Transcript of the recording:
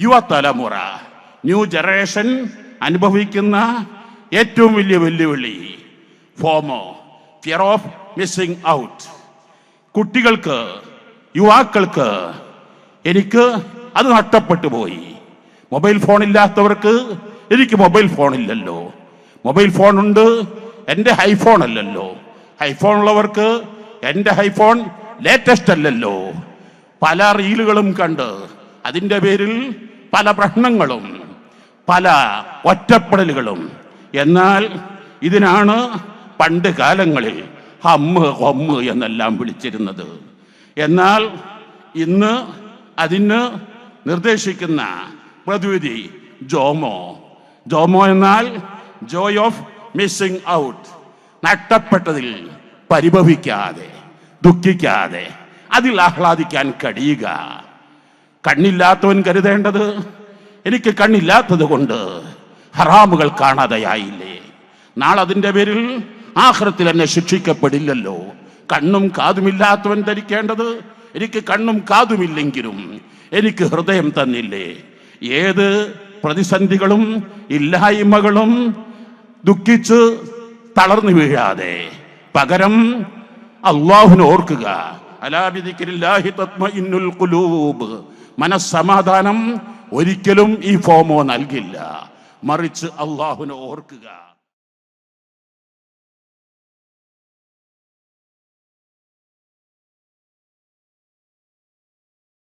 യുവതലമുറ, new generation അനുഭവിക്കുന്ന ഏറ്റവും വലിയ വെല്ലുവിളി ഫോമോ, ഫിയർ ഓഫ് മിസ്സിംഗ് ഔട്ട്. കുട്ടികൾക്ക്, യുവാക്കൾക്ക് എനിക്ക് അത് നഷ്ടപ്പെട്ടു പോയി. മൊബൈൽ ഫോൺ ഇല്ലാത്തവർക്ക് എനിക്ക് മൊബൈൽ ഫോൺ ഇല്ലല്ലോ, മൊബൈൽ ഫോൺ ഉണ്ട്, എൻ്റെ ഹൈഫോൺ അല്ലല്ലോ, ഹൈഫോൺ ഉള്ളവർക്ക് എൻ്റെ ഹൈഫോൺ ലേറ്റസ്റ്റ് അല്ലല്ലോ. പല റീലുകളും കണ്ട് അതിൻ്റെ പേരിൽ പല പ്രശ്നങ്ങളും പല ഒറ്റപ്പെടലുകളും. എന്നാൽ ഇതിനാണ് പണ്ട് കാലങ്ങളിൽ ഹമ്മ് ഹൊമ്മ് എന്നെല്ലാം വിളിച്ചിരുന്നത്. എന്നാൽ ഇന്ന് അതിന് നിർദ്ദേശിക്കുന്ന പ്രതിവിധി ജോമോ. ജോമോ എന്നാൽ ജോയ് ഓഫ് മിസ്സിംഗ് ഔട്ട്. നഷ്ടപ്പെട്ടതിൽ പരിഭവിക്കാതെ ദുഃഖിക്കാതെ അതിൽ ആഹ്ലാദിക്കാൻ കഴിയുക. കണ്ണില്ലാത്തവൻ കരുതേണ്ടത് എനിക്ക് കണ്ണില്ലാത്തത് കൊണ്ട് ഹറാമുകൾ കാണാതെയായില്ലേ, നാളെ അതിൻ്റെ പേരിൽ ആഖിറത്തിൽ എന്നെ ശിക്ഷിക്കപ്പെടില്ലല്ലോ. കണ്ണും കാതുമില്ലാത്തവൻ ധരിക്കേണ്ടത് എനിക്ക് കണ്ണും കാതുമില്ലെങ്കിലും എനിക്ക് ഹൃദയം തന്നില്ലേ. ഏത് പ്രതിസന്ധികളും ഇല്ലായ്മകളും ദുഃഖിച്ച് തളർന്നു വീഴാതെ പകരം അല്ലാഹുവിനെ ഓർക്കുക. അലാ ബിദിക്രില്ലാഹി തത്മഇന്നുൽ ഖുലൂബ്. മനസ്സമാധാനം ഒരിക്കലും ഈ ഫോമോ നൽകില്ല, മറിച്ച് അല്ലാഹുവിനെ ഓർക്കുക.